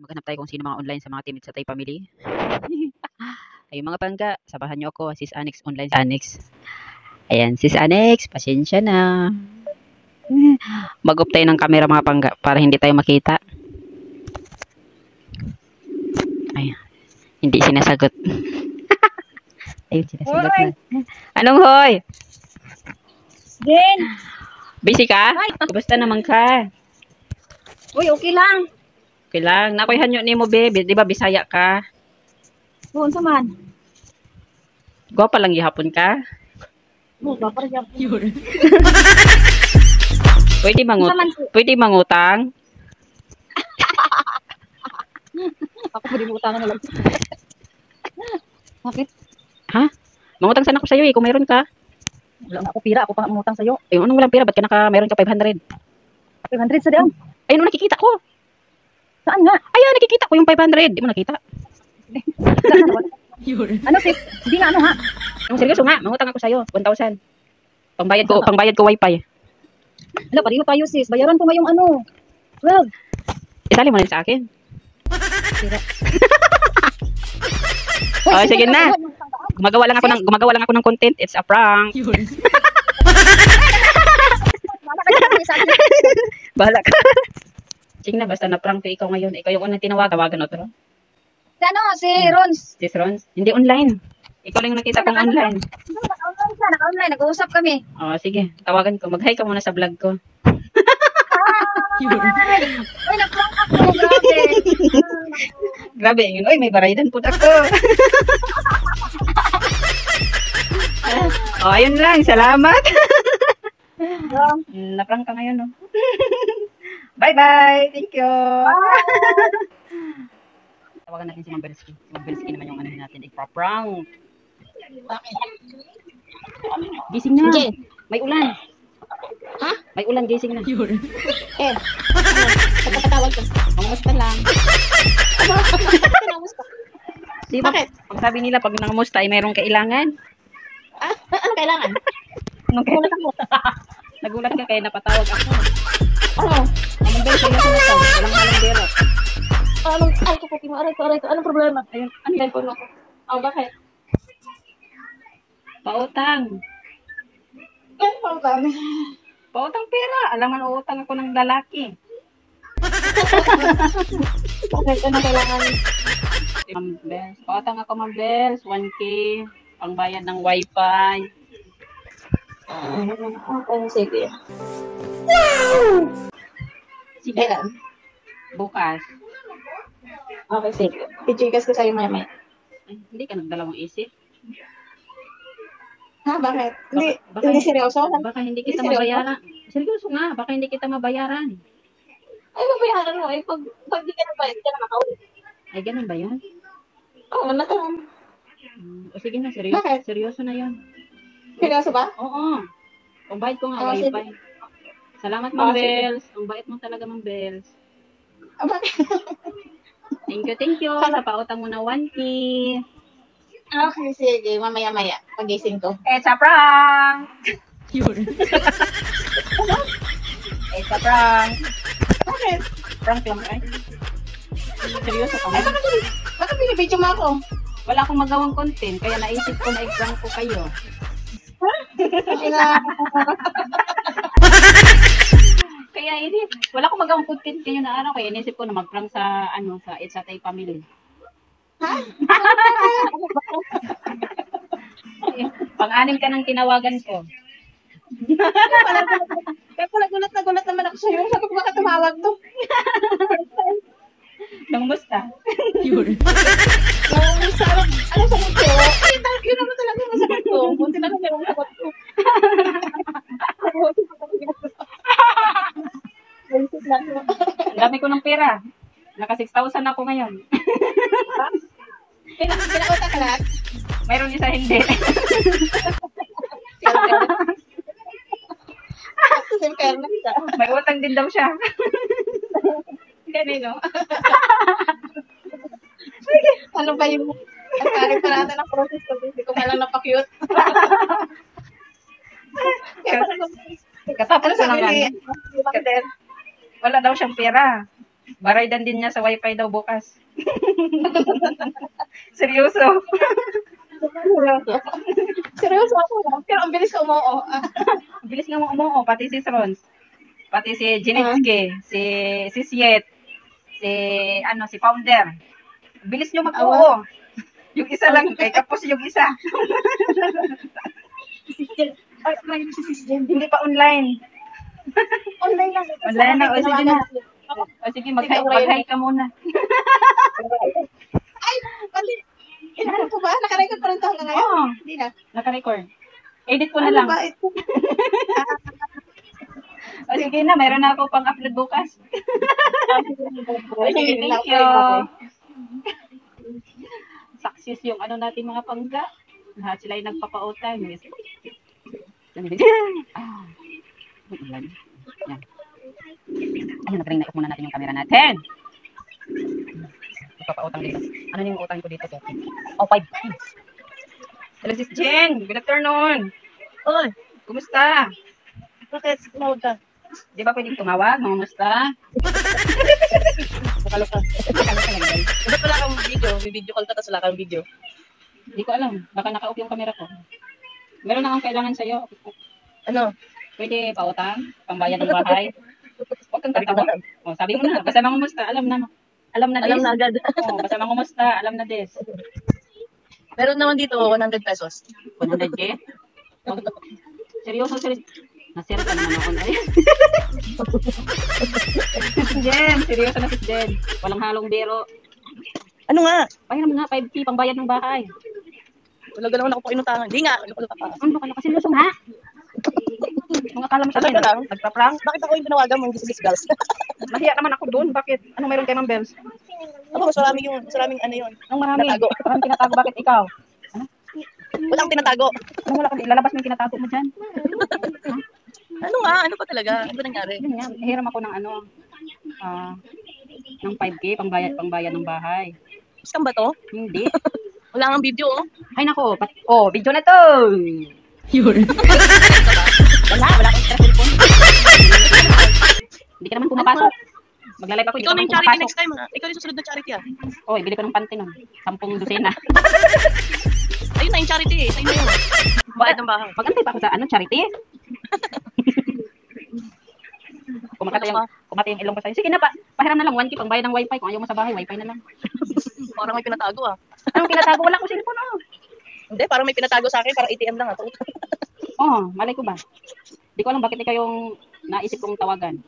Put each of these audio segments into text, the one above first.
Maghanap tayo kung sino mga online sa mga teammates sa Tay Family. Ayun mga pangga, sabahan niyo ako, Sis Annex online sa Annex. Ayan, Sis Annex, pasensya na. Mag-off tayo ng camera mga pangga para hindi tayo makita. Ayan, hindi sinasagot. Ayun, sinasagot na. Anong hoy? Jen! Busy ka? Kumusta naman ka? Uy, okay lang. Okay lang. Nakoy hanyo ni mo, babe. Di ba Bisaya ka? Doon sa man. Gwapa lang gihapon ka? Oh, papar siya. Pwede pwede mangutang? Ako pwede mo utangan na lang. Bakit? Ha? Mangutang sana ako sa'yo eh, kung mayroon ka. Wala na ako pira. Ako pa umutang sa'yo. Eh, anong walang pera? Ba't ka mayroon ka 500? 500 sa diyan. Ayun, nakikita ko. Saan nga? Ayan, nakikita ko yung 500. Di mo nakita? Ano sis? Hindi nga ano ha? Ang seryoso nga, mangutang ako sa'yo. 1,000. Pangbayad ko wifi. Ano, pareho tayo sis. Bayaran ko ngayong ano. 12. Isali mo na sa akin. Oh, sige na. Gumagawa lang ako ng content. It's a prank. Bahala ka. Sige na, basta na-prank ko ikaw ngayon. Ikaw yung unang tawagan o to. Si ano, si Rons. Sis Rons? Hindi online. Ikaw lang yung nakita kong online. Naka-online siya, naka-online. Nag-uusap kami. Oh, sige. Tawagan ko. Mag-hi ka muna sa vlog ko. Uy, na-prank ako. Grabe. Grabe yun. Uy, may baraydan po ako. Oh, ayun lang. Salamat. Na-prank ka ngayon, no? Bye-bye. Thank you. Tawagan natin si Ma'am Belski. Si Ma'am Belski naman yung ano natin. Ipra-prank. Gising na. May ulan. Ha? May ulan, gising na. Eh. Pagkatawag ko. Mangamusta lang. Di ba? Bakit? Pag sabi nila, pag nangamusta ay mayroong kailangan. Ah, ano kailangan? Anong kailangan? Nagulat ka kaya napatawag ako. Ano? Ma'am Belski, sa'yo na to. Walang halong bero. Ay, kaputi mo. Aray ko. Anong problema? Ayun, ano yan po no? Oh, bakit? Pautang. Ano problema? Pautang pera. Alam mo, utang ako ng lalaki. Bakit? Ano kailangan? Ma'am Bels. Pautang ako, Ma'am Bels. 1K. Pangbayad ng wifi. Okay, sige. Sige. Kailan? Bukas. Okay, sige. Pichikas ko sa'yo maya. Ay, hindi ka nagdalawang isip. Ha? Bakit? Baka- Hindi seryoso? Baka hindi kita Seryoso? mabayaran. Seryoso nga. Baka hindi kita mabayaran. Ay, mabayaran mo eh. Pag di ka nabayad, di ka na makaulit. Ay, ganun ba yan? Oo, na to. O sige na, seryoso. Bakit? Seryoso na yan. Seryoso ba? Oo. Pambayad ko nga Oh, sige. wifi. Salamat, Ma'am Oh, sige. Bels. Ang bait mo talaga, Ma'am Bels. Ah, bakit? Thank you. Sa pautang mo na 1K. Okay, sige. Mamaya-maya. Pagising ko. It's a prank! It's a prank! Bakit? Prank lang, ay. Seryoso ka Ay, mo? bakit binibidyo mo ako? Wala akong magawang content, kaya naisip ko na i-prank ko kayo. Kasi nga, Kaya wala akong magawang content kayo na araw, kaya inisip ko na mag-prank sa, sa It's a Tay Family. ha? Pang-anim ka ng tinawagan ko. Kaya pala gulat naman ako sa'yo. Sabi ko bakit tumawag to? Nangumusta? Ano sagot ko? Ay, yun naman talaga yung sagot ko. Buti na lang yung sagot ko. Ang dami ko ng pera. Naka 6,000 ako ngayon. Pinakauta ka lahat? Mayroon isa hindi. Kasi fairness ka. May utang din daw siya. Ganun, no? Ano ba yung... Ang karin pa natin ang process ko. Hindi ko malang napakyut. Katapos ko Ano sabi lang ni... wala daw siyang pera. Baraydan din niya sa wifi daw bukas. Seryoso. Seryoso ako lang. Pero ang bilis ko umoo. Ang bilis nga mo umuo, pati si Srons. Pati si Jinitsky, si Siet, si Founder. Ang bilis nyo mag-oo. Yung isa lang, kay kapos yung isa. Ay, may si Sis Jen. Hindi pa online. Online lang. Online na, o sige na. O sige, mag-hi ka muna. Ay, pati. Inaano ko ba? Nakarecord pa rin ito hanggang ngayon? Oo, Hindi na. naka-record. Edit ko na lang. Ano ba ito? O sige na, meron na ako pang-upload bukas. O sige, thank you. Success yung ano natin mga pangga. Lahat sila yung nagpapautang. Yes. Yan. Ayun, nag-ring na muna natin yung camera natin. Nagpapautang dito. Ano yung utang ko dito? Oh, 5 kids. Hello, Sis Jen. Good afternoon. Oy, Kumusta? bakit? Tumawag ka. Di ba pwedeng tumawag? Kumusta? Bukalo ka. Ba't wala kang video? May video call ka, tapos wala kang video. Hindi ko alam. Baka naka-off yung camera ko. Meron na akong kailangan sa'yo. Ano? Pwede pautang, pambayad ng bahay. Huwag kang tatawa. Oh, sabi mo na, basta mangumusta, alam na. Alam na Alam des. na agad. Oh, basta mangumusta, alam na des. Meron naman dito, 100 pesos. 100K? Oh, seryoso. Nasir ka naman ako. Ay. Sis Jen, seryoso na Sis Jen. Walang halong biro. Ano nga? Pahiram nga, 5K, pambayad ng bahay. Wala galaw na ako pa inutangan. Hindi nga. Ano ka pa? Ano ka na? Seryoso nga? Mga akala mo sa akin, Ano ka lang? nagpa-prank? Bakit ako yung tinawagan mo? Hindi si Miss Girls. Mahiya naman ako doon. Bakit? Ano meron kay Ma'am Bells? Ako, mas maraming ano yun. Ang marami. Tinatago. Parang tinatago. Bakit ikaw? Walang tinatago. Anong wala kang ilalabas mo yung tinatago mo dyan? Ano nga? Ano pa talaga? Ano ba nangyari? Yun nga. Hiram ako ng ng 5K, pangbayad ng bahay. Scam ba to? Hindi. Wala nga video, oh. Ay nako. Video na to. Wala akong extra cellphone. Hindi ka naman pumapasok. Magla-live ako, hindi Ikaw ka na naman yung charity pumapasok. next time, ha? Ikaw yung susunod na charity, ah. Oy, bili ko ng panty nun. 10 dosena. Ayun na yung charity, eh. Sa'yo na yun. Bakit ng bahay? Magantay pa ako sa charity. Kumata yung ilong ko sa'yo. Sige na, pahiram na lang. 1K pangbayad ng wifi. Kung ayaw mo sa bahay, wifi na lang. Parang may pinatago, ah. Anong tinatago? Wala akong cellphone, Hindi, parang may pinatago sa akin. Parang ATM lang, ah. Malay ko ba? Di ko alam bakit ikaw yung naisip kong tawagan.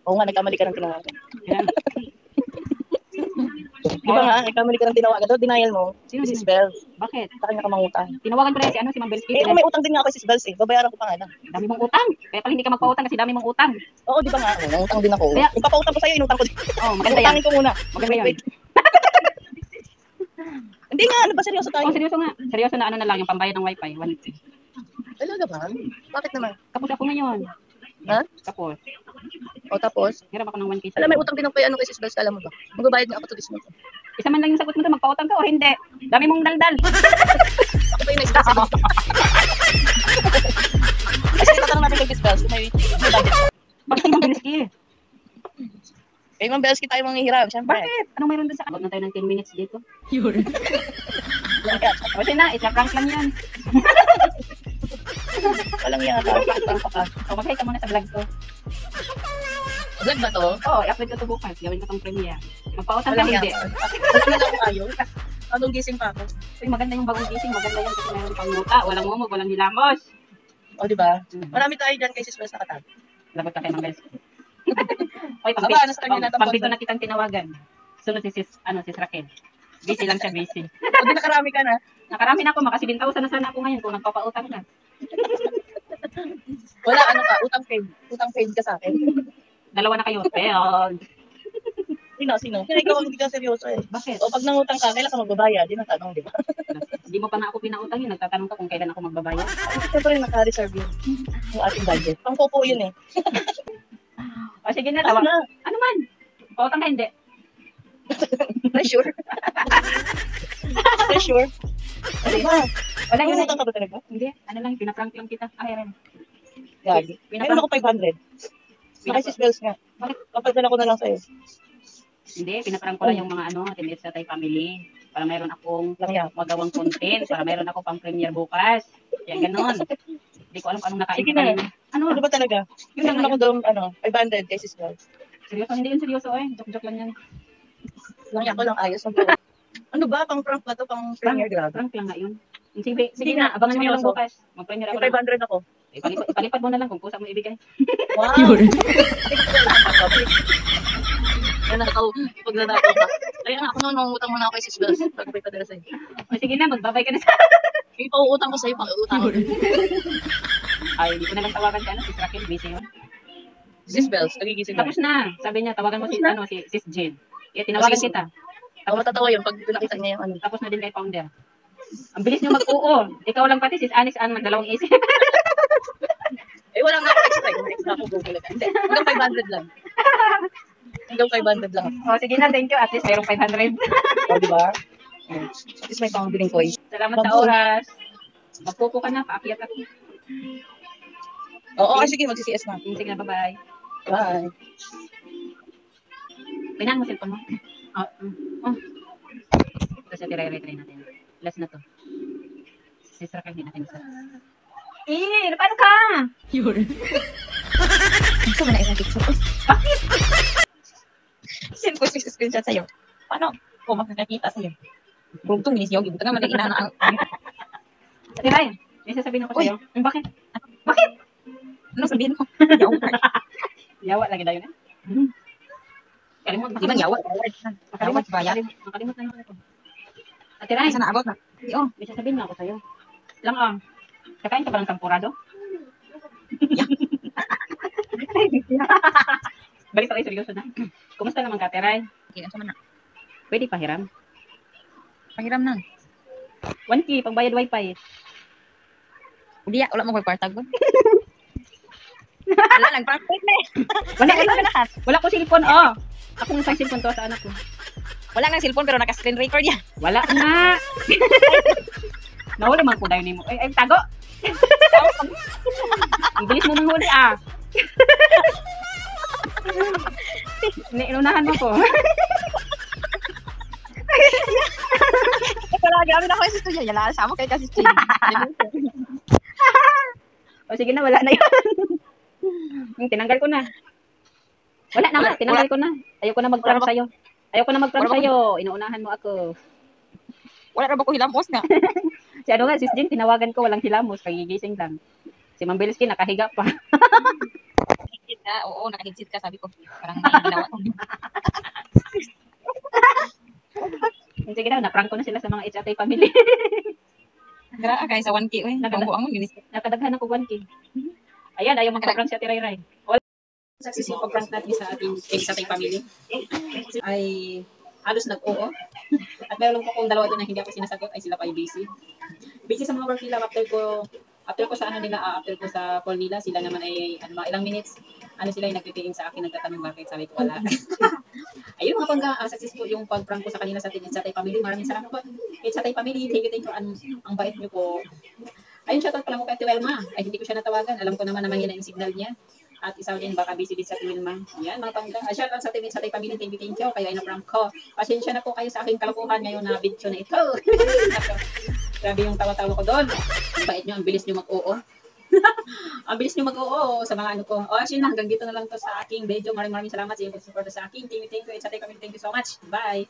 Oo nga, nagkamali ka ng tinawagan. Yan. Di ba nga, nagkamali ka ng tinawagan. Daw, denial mo. Sino Sis Bell. Bakit? Sa kanya ka mangutang. Tinawagan ko rin si Ma'am Belski. Eh, kung may utang din nga ako Sis Bells, eh. Babayaran ko pa nga lang. Dami mong utang. Kaya pala hindi ka magpautang kasi dami mong utang. Oo, di ba nga? Oo, nangutang din ako. Kaya- Yung papautang ko sa'yo, inutang ko din. Maganda yan. Utangin ko muna. Maganda yan. Wait. Hindi nga, ano ba seryoso tayo? Seryoso nga. Seryoso na na lang yung pambayad ng wifi. 1K. Talaga ba? Bakit naman? Tapos ako ngayon. Ha? Tapos. O tapos? Hiram ako ng 1K. Alam, may utang din ako kay Sis Bells, alam mo ba? Magbabayad nga ako to this month. Isa man lang yung sagot mo doon, magpautang ka o hindi. Dami mong daldal. Ako pa yung na-isda sa mga. Kasi tatanong natin kay Sis Bells kung may budget. Bakit yung Ma'am Belski? Kay Ma'am Bells kita yung manghihiram, syempre. Bakit? Anong mayroon doon sa abot na tayo ng 10 minutes dito? Lang ka. O sige na, isa-prank lang yan. Walang yan. Parang pa ka. O mag-hi ka muna sa vlog ko. Vlog ba to? I-upload ko ito bukas. Gawin ko itong premiere. Magpautang ka Walang hindi. yan. Wala na lang ako ayaw. Anong gising pa ako? Uy, maganda yung bagong gising. Maganda yan kasi mayroon pang muta. Walang mumog, walang hilamos. O, di ba? Marami tayo dyan kay Sis Bells nakatag. Lagot ka kay Ma'am Belski. Oy, Aba, nasa kanya natapos. pang-bito na kitang tinawagan. Sunod si Sis Raquel. Busy lang siya, busy. O, di nakarami ka na. Nakarami na ako, makasi 10,000 na sana ako ngayon kung nagpapautang ka. Wala, ano ka, utang paid. Utang paid ka sa akin. Dalawa na kayo. Pero, Sino? Kaya ikaw hindi ka seryoso eh. bakit? O pag nangutang ka, kailan ka magbabayad? Di na tanong, di ba? Hindi mo pa nga ako pinautang yun. Nagtatanong ka kung kailan ako magbabayad. Siyempre naka-reserve yun. Yung ating budget. Pang popo yun eh. O sige na, Ano tawa. na? Ano man? Pautang ka hindi. Pressure. Pressure. Ano ba? Wala yun. Nangutang ka ba talaga? Hindi. Ano lang, pinaprank lang kita. Ay, rin. Gagi. Meron ako 500. Naka Sis Bells nga. Bakit? Papadala ko na lang sa'yo. Hindi, pinaprank ko lang yung mga teammates sa Tay Family. Para mayroon akong magawang content. Para mayroon ako pang premiere bukas. Kaya ganon. Hindi ko alam kung anong nakain Sige ko na. kanina. Ano ba talaga? Yun lang ako doon, 500 kay Sis Girls. Seryoso, hindi yun seryoso eh. Joke-joke lang yan. Lang ako lang ayos. Ano ba? Pang prank ba to? Pang premiere grab? Prank lang nga yun. Sige na, abangan mo na lang Seryoso? bukas. Mag-premiere Yung ako lang. 500 ako. Ipalipad mo na lang kung kusa mo ibigay. Wow! Yan na ako. Pag nanakaw ka. Kaya nga ako noon, mangutang muna ako kay Sis Girls. Bago pa ipadala sa'yo. O sige na, magbabay ka na sa... Yung pauutang ko sa'yo, pang-utang ko. Ay, hindi ko na lang tawagan ka, si Raquel, busy yun. Sis Bells, nagigising na. Tapos na, sabi niya, tawagan mo si Sis Jen. Kaya tinawagan Sige. kita. Ako matatawa yun pag nakita niya yung ano. Tapos na din kay Founder. Ang bilis niyo mag-oo. Ikaw lang pati, Sis Anix, ang dalawang isip. Eh, wala nga ako extra. Yung extra ako Google. Hindi, hanggang 500 lang. Hanggang 500 lang. O, sige na, thank you. At least mayroong 500. O, di ba? At least may pangbiling coins. Salamat sa oras. Magpupo ka na, paakyat ako. Oo, sige, mag-CCS na. Sige na, bye-bye. Bye. Pinan mo cellphone mo. Oh. Ito siya, try natin. Last na to. Sis Raquel, hindi natin isa. Paano ka? Ito mo na isang picture. Bakit? Send ko yung screenshot sa'yo. Paano? Kung makakakita sa'yo. Bugtong minis yogi. Buta nga mag-iina na ang... Ate Ryan, may sasabihin ako sa'yo. Bakit? Bakit? Anong sabihin mo? Yawa lagi daw yun eh. Kalimot. Di ba yawa? Makalimot ba yan? Makalimot na yun ako. Ate Ryan, Sana abot na. Oo. may sasabihin na ako sa'yo. Lang kakain ka ba ng tampurado? Balik tayo seryoso na. Kumusta naman ka, Ate Ryan? Okay, asa man na. Pwede pahiram? Pahiram na. 1K, pangbayad wifi. Hindi ya, wala mo kwartag ba? Wala lang, prank na eh. Wala ko cellphone, oh. Akong isang cellphone to sa anak ko. Wala nga cellphone pero naka-screen record yan. Wala nga. Nahuli man ko dahil ni mo. Ay, tago. Ang bilis mo manghuli, Inunahan mo ko. Wala, gamit ako yung studio. Yan lang, sama kayo kasi studio. O sige na, wala na yun. Tinanggal ko na. Wala na, tinanggal ko na. Ayoko na mag-prank sa'yo. Inuunahan mo ako. Wala na ba ko hilamos nga? Si Sis Jing, tinawagan ko, walang hilamos, pagigising lang. Si Ma'am Beliski, nakahiga pa. Higit ka, oo, nakahigit ka, sabi ko. Parang may ginawa. Sige na, na-prank ko na sila sa mga HAT family. Gra, kaya sa 1K, uy. Nakadaghan Nakadaghan ako 1K. Ayan, ayaw magpa-prank si Ate Ray. Success yung pag-prank natin sa ating HAT family. Ay halos nag-oo. At meron po kong dalawa doon na hindi ako sinasagot ay sila pa ay busy. Busy sa mga work nila after ko sa after ko sa call nila, sila naman ay mga ilang minutes sila ay nagtitingin sa akin, nagtatanong bakit, sabi ko wala. Ayun mga pangga, successful yung pag-prank ko sa kanila sa ating HAT family. Maraming salamat po. HAT family, thank you. Ang bait niyo po. Ayun, shoutout pala ko kay Wilma. Ay hindi ko siya natawagan. Alam ko naman na mahina yung signal niya. At isa din, baka busy din sa Wilma. Yan, mga pangga. Shoutout sa ating HAT family, thank you. Kayo ay na-prank ko. Pasensya na po kayo sa aking kalokohan ngayon na video na ito. Grabe yung tawa-tawa ko doon. Ang bait nyo, ang bilis nyo mag-oo. Ang bilis nyo mag-oo sa mga ano ko. Actually na, hanggang dito na lang to sa aking video. Maraming salamat sa inyong support sa akin. Thank you. HAT family, thank you so much. Bye!